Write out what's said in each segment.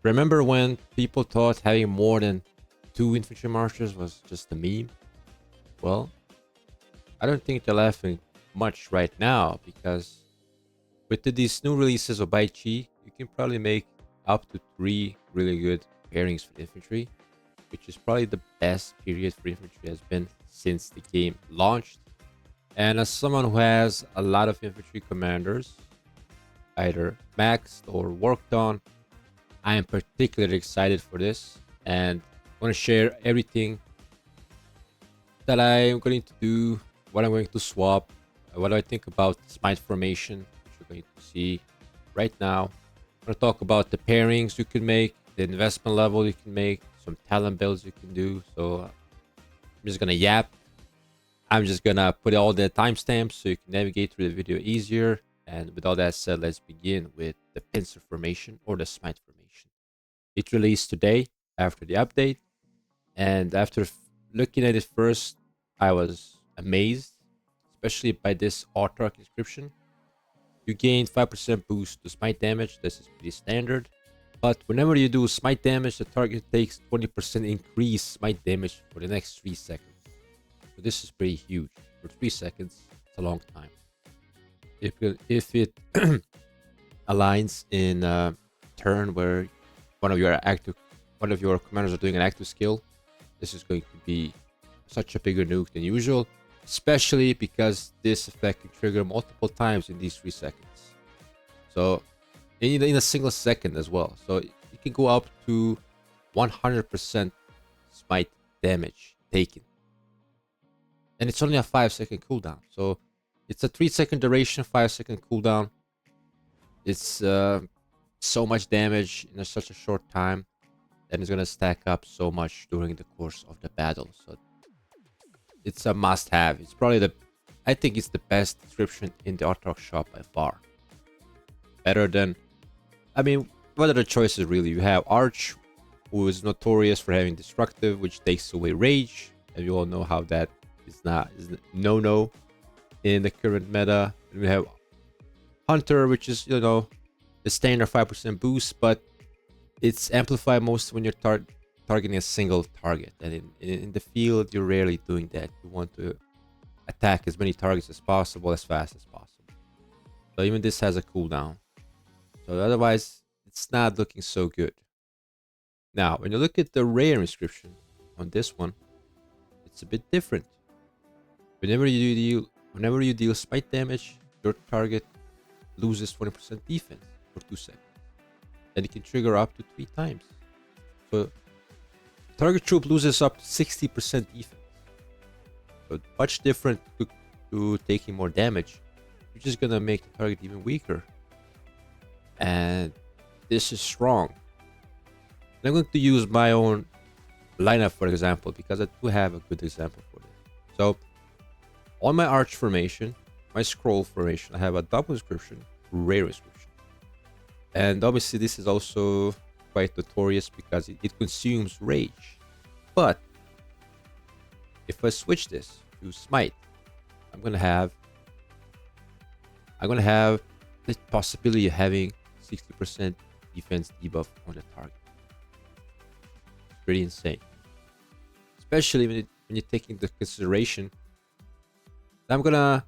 Remember when people thought having more than 2 infantry marchers was just a meme? Well, I don't think they're laughing much right now because with these new releases of Bai Chi, you can probably make up to 3 really good pairings for infantry, which is probably the best period for infantry has been since the game launched. And as someone who has a lot of infantry commanders, either maxed or worked on, I am particularly excited for this and I want to share everything that I'm going to do, what I'm going to swap, what I think about Smite formation, which you're going to see right now. I'm going to talk about the pairings you can make, the investment level you can make, some talent builds you can do. So I'm just going to yap. I'm just going to put all the timestamps so you can navigate through the video easier. And with all that said, let's begin with the Pincer formation or the Smite formation. It released today after the update. And after looking at it first, I was amazed, especially by this autarch inscription. You gain 5% boost to smite damage. This is pretty standard. But whenever you do smite damage, the target takes 20% increase smite damage for the next 3 seconds. So this is pretty huge. For 3 seconds, it's a long time. If it aligns in a turn where one of your commanders are doing an active skill, this is going to be such a bigger nuke than usual, especially because this effect can trigger multiple times in these 3 seconds. So in a single second as well. So it can go up to 100% smite damage taken. And it's only a 5-second cooldown. So it's a 3-second duration, 5-second cooldown. It's so much damage in such a short time. And it's going to stack up so much during the course of the battle. So it's a must-have. It's probably I think it's the best description in the Autarch shop by far. Better than, I mean, what are the choices really? You have Arch, who is notorious for having Destructive, which takes away Rage. And you all know how that is no in the current meta. And we have Hunter, which is, the standard 5% boost, but it's amplified most when you're targeting a single target. And in the field, you're rarely doing that. You want to attack as many targets as possible, as fast as possible. So even this has a cooldown. So otherwise, it's not looking so good. Now, when you look at the rare inscription on this one, it's a bit different. Whenever you deal smite damage, your target loses 20% defense for 2 seconds. And it can trigger up to 3 times. So target troop loses up to 60% defense. So much different to taking more damage. You're just gonna make the target even weaker. And this is strong. And I'm going to use my own lineup for example, because I do have a good example for this. So on my arch formation, my scroll formation, I have a double inscription, rare inscription. And obviously this is also quite notorious because it consumes rage. But if I switch this to smite, I'm gonna have the possibility of having 60% defense debuff on the target. It's pretty insane. Especially when you're taking into consideration, I'm gonna,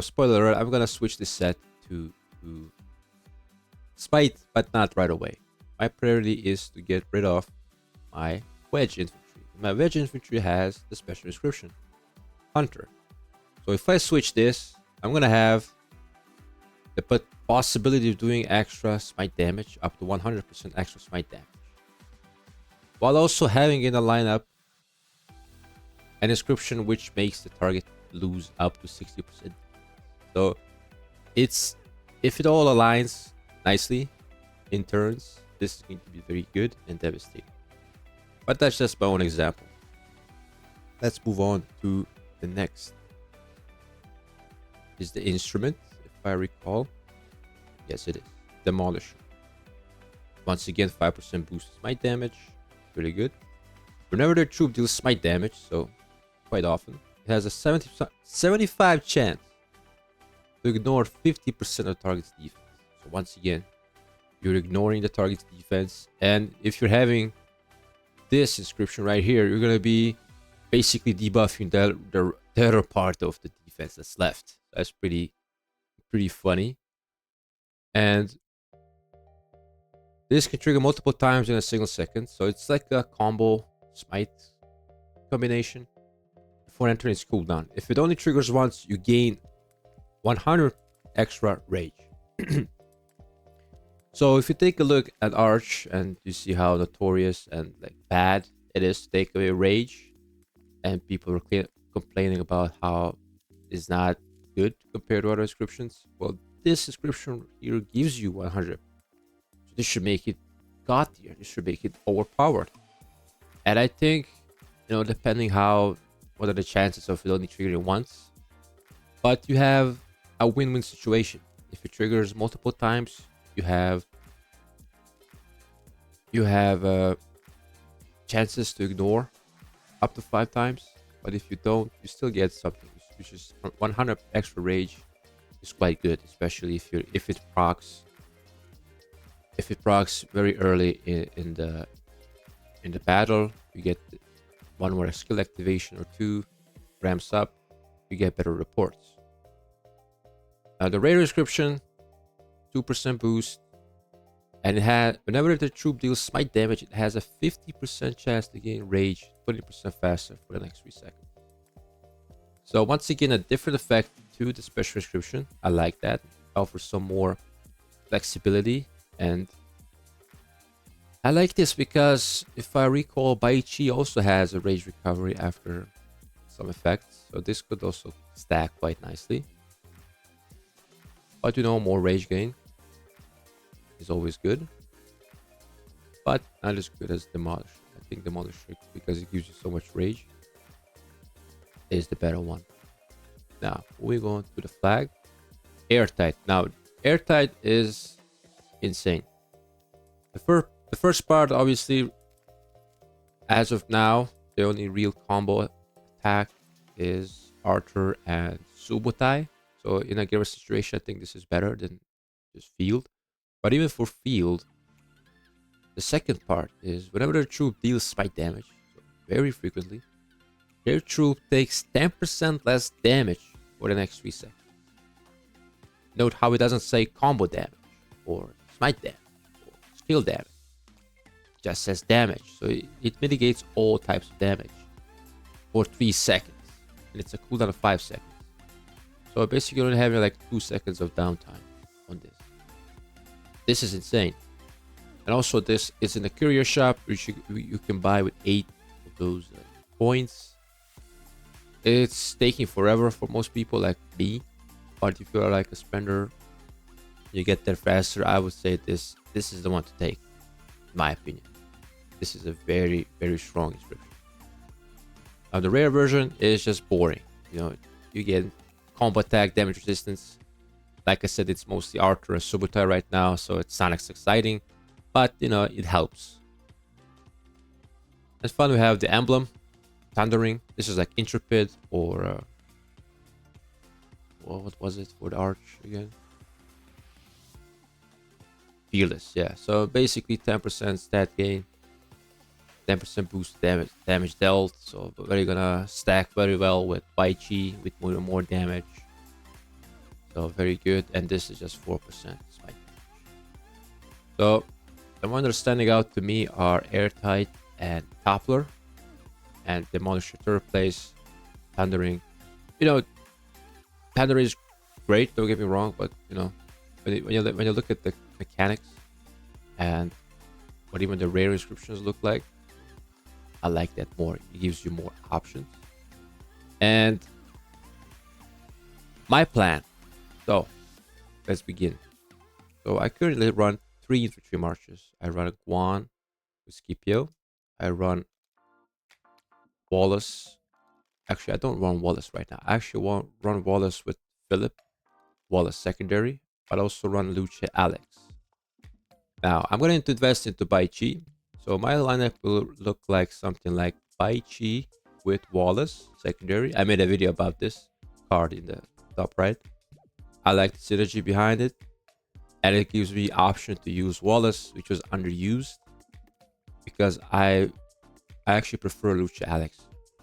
spoiler alert, I'm gonna switch this set to Smite, but not right away. My priority is to get rid of my wedge infantry. My wedge infantry has the special inscription, Hunter. So if I switch this, I'm gonna have the possibility of doing extra smite damage, up to 100% extra smite damage, while also having in the lineup an inscription which makes the target lose up to 60%. So if it all aligns nicely in turns, this is going to be very good and devastating. But that's just my own example. Let's move on to the next. Is the instrument, if I recall. Yes, it is. Demolisher. Once again, 5% boost to smite damage. Pretty good. Whenever their troop deals smite damage, so quite often, it has a 75 chance to ignore 50% of the target's defense. So once again, You're ignoring the target's defense. And if you're having this inscription right here, you're going to be basically debuffing the other part of the defense that's left. That's pretty funny. And this can trigger multiple times in a single second. So it's like a combo Smite combination before entering its cooldown. If it only triggers once, you gain 100 extra rage. So if you take a look at Arch and you see how notorious and like bad it is to take away rage, and people are complaining about how it's not good compared to other inscriptions, well, this inscription here gives you 100. So this should make it god tier. This should make it overpowered. And I think, depending what are the chances of it only triggering once, but you have a win-win situation. If it triggers multiple times, you have chances to ignore up to 5 times. But if you don't, you still get something, which is 100 extra rage is quite good, especially if it procs very early in the battle. You get one more skill activation or 2, ramps up, you get better reports. Now the rare inscription, 2% boost, and it had, whenever the troop deals smite damage, it has a 50% chance to gain rage 20% faster for the next 3 seconds. So once again, a different effect to the special inscription. I like that. It offers some more flexibility, and I like this because if I recall, Bai Chi also has a rage recovery after some effects, so this could also stack quite nicely. But more rage gain is always good, but not as good as Demolish. I think Demolish, because it gives you so much rage, is the better one. Now we go to the flag. Airtight. Now Airtight is insane. The first part, obviously, as of now, the only real combo attack is Arthur and Subotai. So in a given situation, I think this is better than just field. But even for field, the second part is whenever their troop deals smite damage, so very frequently, their troop takes 10% less damage for the next 3 seconds. Note how it doesn't say combo damage or smite damage or skill damage. It just says damage. So it mitigates all types of damage for 3 seconds. And it's a cooldown of 5 seconds. So basically you're only having like 2 seconds of downtime on this. This is insane. And also this is in the courier shop, which you can buy with 8 of those points. It's taking forever for most people like me. But if you are like a spender, you get there faster. I would say this is the one to take, in my opinion. This is a very, very strong inscription. Now the rare version is just boring. You get combo attack, damage resistance. Like I said, it's mostly Arthur and Subotai right now, so it's not as exciting, but it helps. And finally, we have the emblem, Thundering. This is like Intrepid or what was it for the Arch again? Fearless, yeah. So basically 10% stat gain, 10% boost damage dealt. So very gonna stack very well with Bai Chi with more damage. So very good, and this is just 4% spike. So the ones that are standing out to me are Airtight and Toppler, and Demolish third place. Thundering. Thundering is great. Don't get me wrong, but when you look at the mechanics and what even the rare inscriptions look like, I like that more. It gives you more options. And my plan. So let's begin. So I currently run 3 infantry marches. I run Guan with Scipio. I run Wallace. Actually, I don't run Wallace right now. I actually run Wallace with Philip. Wallace secondary. But also run Luce Alex. Now I'm going to invest into Bai Chi. So my lineup will look like something like Bai Chi with Wallace secondary. I made a video about this card in the top right. I like the synergy behind it. and it gives me option to use Wallace, which was underused because I actually prefer Lucha Alex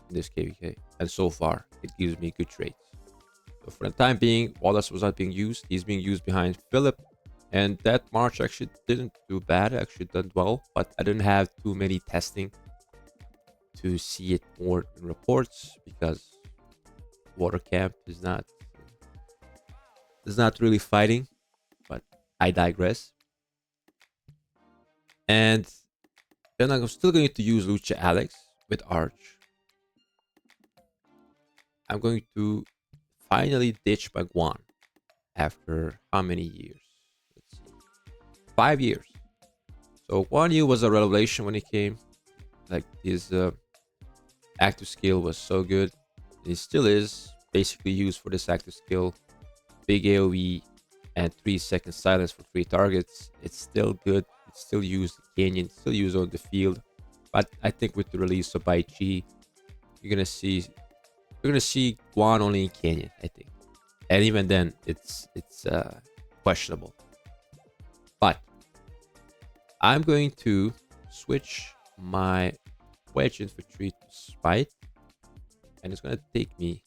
in this KVK, and so far it gives me good trades. So for the time being, Wallace was not being used. He's being used behind Philip, and that March actually didn't do bad. Actually done well, but I didn't have too many testing to see it more in reports because Water Camp is not really fighting. But I digress. And then I'm still going to use Lucha Alex with Arch. I'm going to finally ditch my Guan after how many years? Let's see. 5 years. So Guan Yu was a revelation when he came. Like his active skill was so good. It still is basically used for this active skill. Big AoE and 3 second silence for 3 targets. It's still good. It's still used in Canyon, still used on the field. But I think with the release of Bai Chi, you're gonna see Guan only in Canyon, I think. And even then it's questionable. But I'm going to switch my wedge infantry to Smite, and it's gonna take me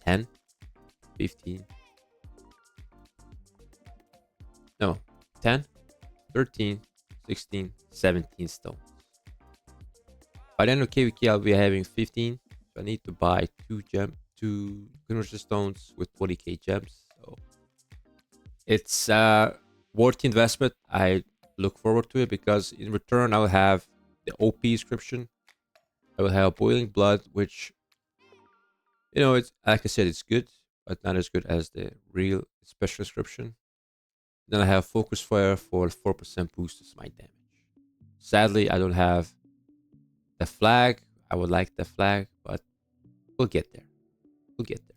10, 15, no, 10, 13, 16, 17 stones. By the end of KVK, I'll be having 15. So I need to buy two conversion stones with 20k gems. So it's worth the investment. I look forward to it because in return, I will have the OP inscription. I will have Boiling Blood, which, it's like I said, it's good, but not as good as the real special inscription. Then I have Focus Fire for 4% boost to smite damage. Sadly, I don't have the flag. I would like the flag, but we'll get there. We'll get there.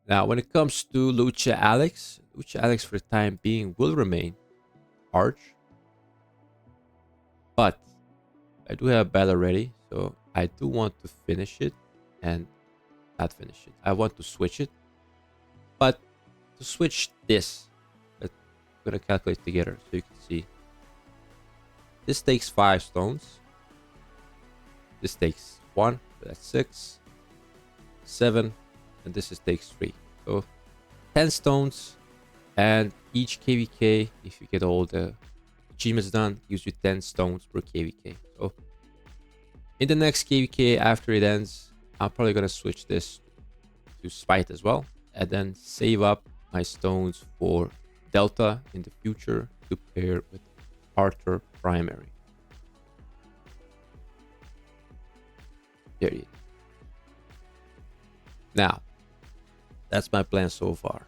Now, when it comes to Lucha Alex for the time being will remain Arch. But I do have battle ready, so I do want to finish it and not finish it. I want to switch it. But to switch this, I'm going to calculate together so you can see. This takes 5 stones. This takes 1, so that's 6, 7, and this takes 3. So 10 stones, and each KVK, if you get all the achievements done, gives you 10 stones per KVK. So in the next KVK after it ends, I'm probably gonna switch this to Smite as well, and then save up my stones for Delta in the future to pair with Arthur Primary. Period. Now, that's my plan so far.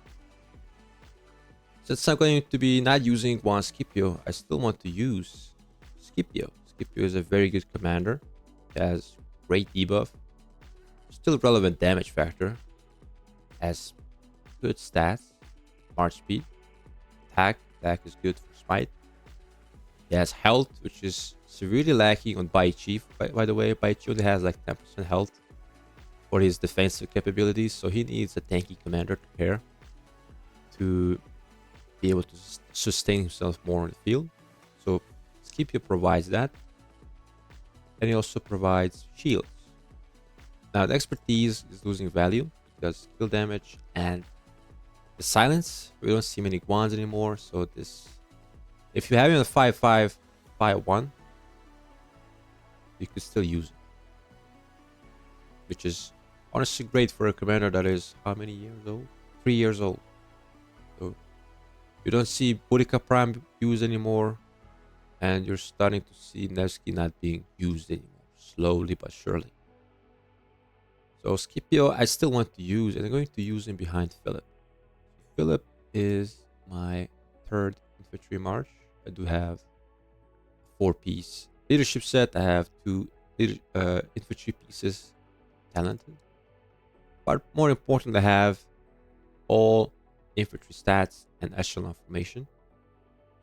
Since I'm going to be not using one Scipio, I still want to use Scipio. Scipio is a very good commander. It has great debuff. Still relevant damage factor. Has good stats. March speed. Attack. Attack is good for Smite. It has health, which is severely lacking on Bai Chi. By the way, Bai Chi only has like 10% health for his defensive capabilities. So he needs a tanky commander to pair to be able to sustain himself more on the field. So Scipio provides that. And he also provides shields. Now the expertise is losing value because skill damage and the silence. We don't see many Guans anymore. So this, if you have him a 5/5, 5/1, you could still use it. Which is honestly great for a commander that is how many years old? 3 years old. So you don't see Boudica Prime used anymore, and you're starting to see Nevsky not being used anymore, slowly but surely. So Scipio, I still want to use, and I'm going to use him behind Philip. Philip is my third infantry march. I do have 4-piece leadership set. I have 2 infantry pieces talented. But more important, I have all infantry stats and echelon formation.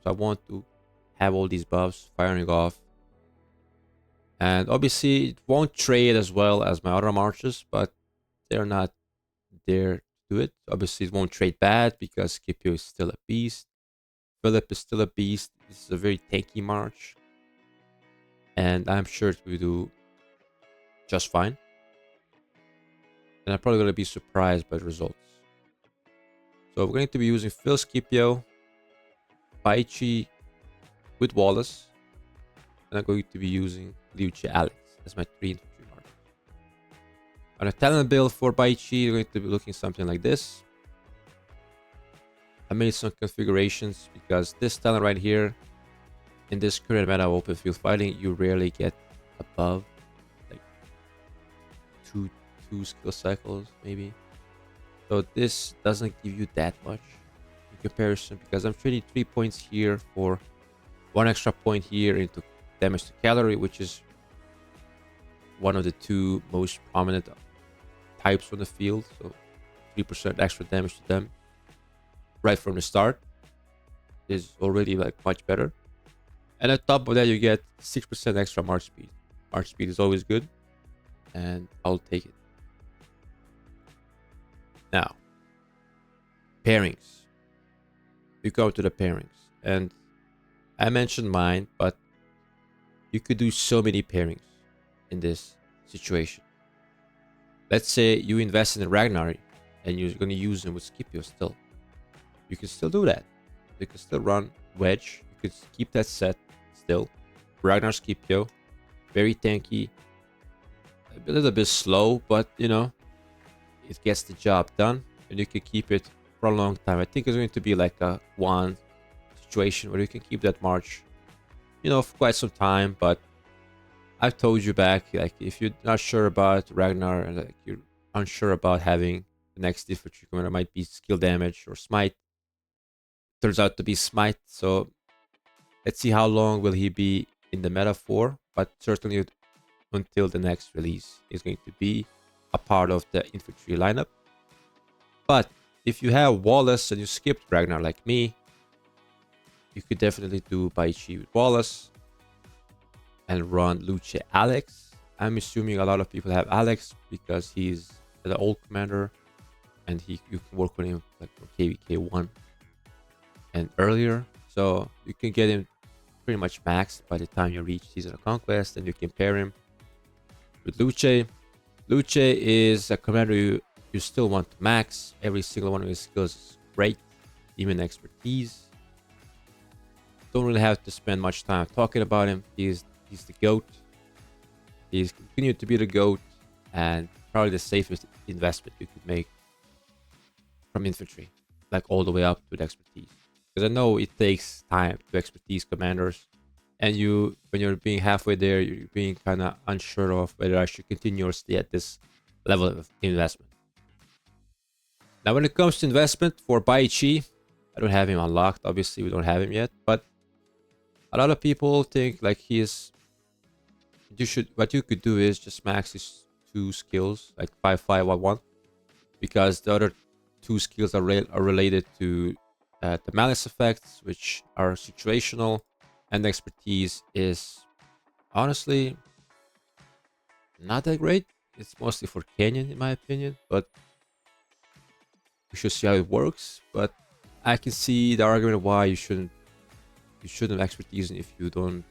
So I want to have all these buffs firing off. And obviously it won't trade as well as my other marches, but they're not there do it. Obviously, it won't trade bad because Scipio is still a beast. Philip is still a beast. This is a very tanky march. And I'm sure it will do just fine. And I'm probably going to be surprised by the results. So we're going to be using Phil Scipio, Baichi with Wallace. And I'm going to be using Luce Alex as my 3 infantry marchers. On a talent build for Baichi, you're going to be looking something like this. I made some configurations because this talent right here, in this current meta of open field fighting, you rarely get above like two skill cycles maybe. So this doesn't give you that much in comparison because I'm trading 3 points here for 1 extra point here into damage to cavalry, which is one of the 2 most prominent types on the field. So 3% extra damage to them right from the start is already like much better. And on top of that, you get 6% extra march speed. March speed is always good, and I'll take it. Now, pairings. We go to the pairings, and I mentioned mine, but you could do so many pairings in this situation. Let's say you invest in Ragnar, and you're going to use him with Scipio still. You can still do that. You can still run Wedge. You can keep that set still. Ragnar Scipio, very tanky, a little bit slow, but you know, it gets the job done, and you can keep it for a long time. I think it's going to be like a one situation where you can keep that march, you know, for quite some time. But I've told you back, like if you're not sure about Ragnar and like you're unsure about having the next infantry commander, might be skill damage or smite. Turns out to be smite, so let's see how long will he be in the meta for, but certainly until the next release is going to be a part of the infantry lineup. But if you have Wallace and you skipped Ragnar like me, you could definitely do Baichi with Wallace and run Luce Alex. I'm assuming a lot of people have Alex because he's the old commander and you can work on him like from KVK 1 and earlier. So you can get him pretty much maxed by the time you reach Season of Conquest, and you can pair him with Luce. Luce is a commander you still want to max. Every single one of his skills is great, even expertise. Don't really have to spend much time talking about him. He's the GOAT. He's continued to be the GOAT, and probably the safest investment you could make from infantry, like all the way up to the expertise. Because I know it takes time to expertise commanders, and when you're being halfway there, you're being kind of unsure of whether I should continue or stay at this level of investment. Now, when it comes to investment for Baichi, I don't have him unlocked. Obviously, we don't have him yet, but a lot of people think like what you could do is just max his 2 skills, like 5-5-1-1, because the other 2 skills are related to the malice effects, which are situational, and the expertise is honestly not that great. It's mostly for Canyon, in my opinion, but we should see how it works. But I can see the argument why you shouldn't expertise if you don't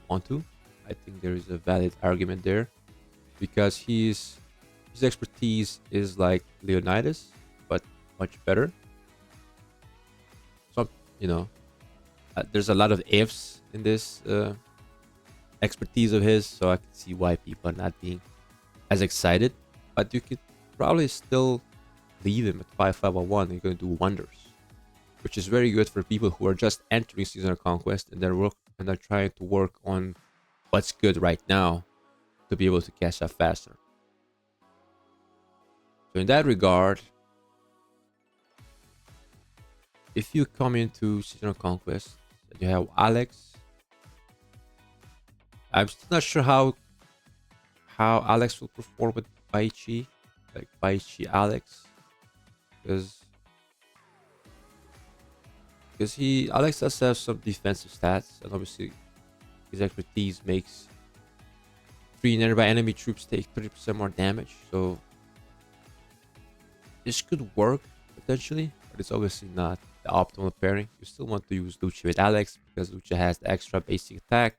want to. I think there is a valid argument there because his expertise is like Leonidas, but much better. So there's a lot of ifs in this expertise of his, so I can see why people are not being as excited. But you could probably still leave him at 5-5-1. You're going to do wonders, which is very good for people who are just entering Season of Conquest and they're trying to work on what's good right now to be able to catch up faster. So in that regard, if you come into Season of Conquest and you have Alex, I'm still not sure how Alex will perform with Baichi, like Baichi Alex, because Alex does have some defensive stats, and obviously his expertise makes 3 nearby enemy troops take 30% more damage. So this could work potentially, but it's obviously not the optimal pairing. You still want to use Lucia with Alex because Lucia has the extra basic attack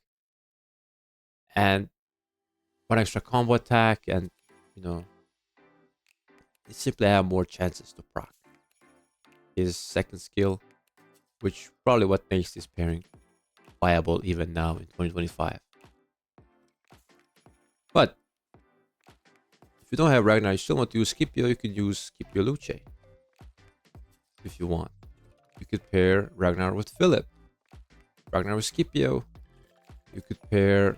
and one extra combo attack, and you know, you simply have more chances to proc his second skill, which probably what makes this pairing viable even now in 2025. But if you don't have Ragnar, you still want to use Scipio, you can use Scipio Luce if you want. You could pair Ragnar with Philip, Ragnar with Scipio. You could pair,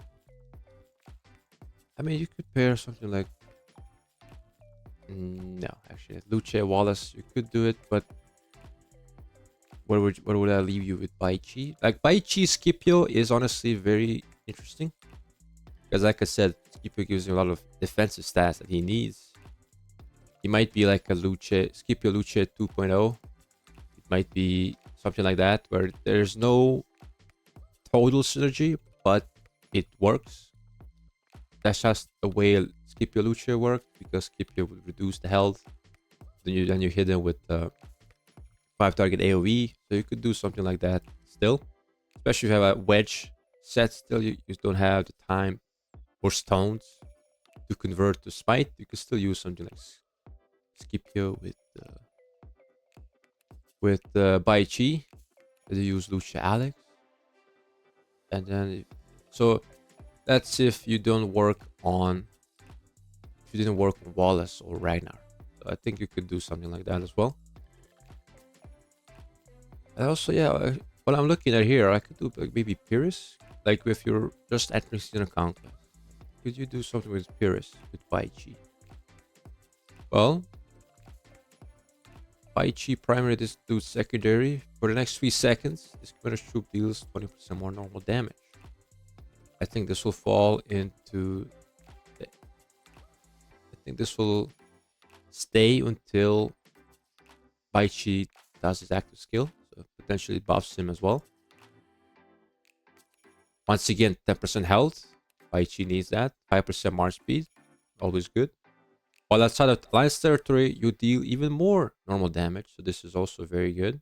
I mean, you could pair something like, no, actually, Luce Wallace, you could do it, but what would I leave you with Baichi? Like Baichi Scipio is honestly very interesting because, like I said, Scipio gives you a lot of defensive stats that he needs. He might be like a Scipio Luce 2.0. It might be something like that where there's no total synergy, but it works. That's just the way Scipio Luce worked, because Scipio would reduce the health. Then you hit him with 5 target AoE, so you could do something like that still. Especially if you have a wedge set still, you don't have the time or stones to convert to Smite. You could still use something like Scipio with Baichi. You use Lucia Alex. And then, so that's if you don't work on, if you didn't work on Wallace or Ragnar. So I think you could do something like that as well. And also, yeah, what I'm looking at here, I could do like maybe Pyrrhus. Like if you're just entering Season of Conquest, could you do something with Pyrrhus, with Baichi? Well, Baichi primary, this dude's secondary. For the next 3 seconds, this commander's troop deals 20% more normal damage. I think this will fall into, I think this will stay until Baichi does his active skill, so potentially buffs him as well. Once again, 10% health. Baichi needs that. 5% march speed, always good. While outside of Alliance territory, you deal even more normal damage, so this is also very good.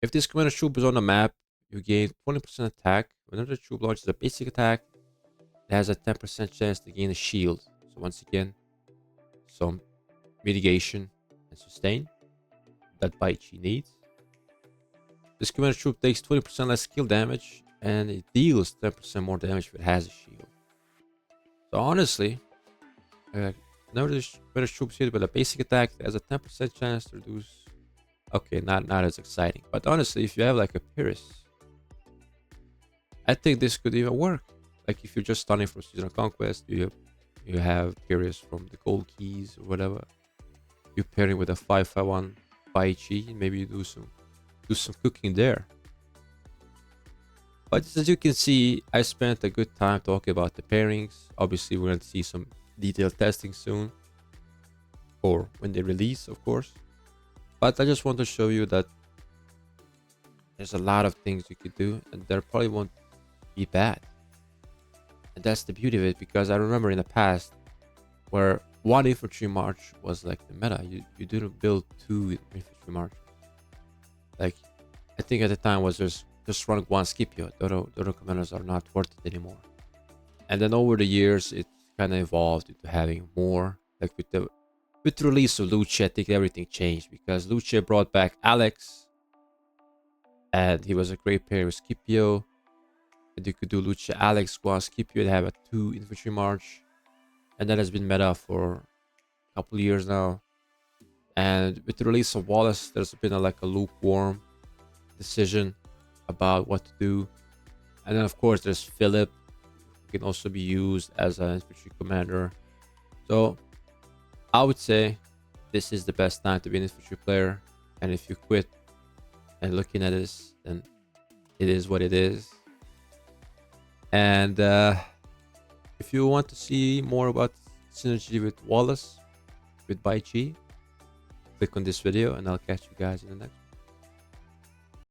If this commander troop is on the map, you gain 20% attack. Whenever the troop launches a basic attack, it has a 10% chance to gain a shield. So once again, some mitigation and sustain that Baichi needs. This commander troop takes 20% less skill damage, and it deals 10% more damage if it has a shield. So honestly, whenever this commander troop is hit with a basic attack, it has a 10% chance to reduce. Okay, not as exciting. But honestly, if you have like a Pyrrhus, I think this could even work. Like if you're just starting from Season of Conquest, you have Pyrrhus from the gold keys or whatever. You pair it with a 5/1 Baichi, and maybe you do some cooking there. But as you can see, I spent a good time talking about the pairings. Obviously, we're going to see some detailed testing soon, or when they release, of course. But I just want to show you that there's a lot of things you could do, and there probably won't be bad. And that's the beauty of it, because I remember in the past where one infantry march was like the meta. You didn't build 2 infantry marches. Like, I think at the time was just run 1 Scipio. The other commanders are not worth it anymore. And then over the years, it kind of evolved into having more. Like with the release of Luce, I think everything changed, because Luce brought back Alex, and he was a great pair with Scipio. And you could do Luce Alex, Guan Scipio, and have a 2 infantry march. And that has been meta for a couple of years now. And with the release of Wallace, there's been like a lukewarm decision about what to do. And then of course there's Philip, who can also be used as an infantry commander. So I would say this is the best time to be an infantry player. And if you quit and looking at this, then it is what it is. And if you want to see more about synergy with Wallace, with Baichi, click on this video, and I'll catch you guys in the next one.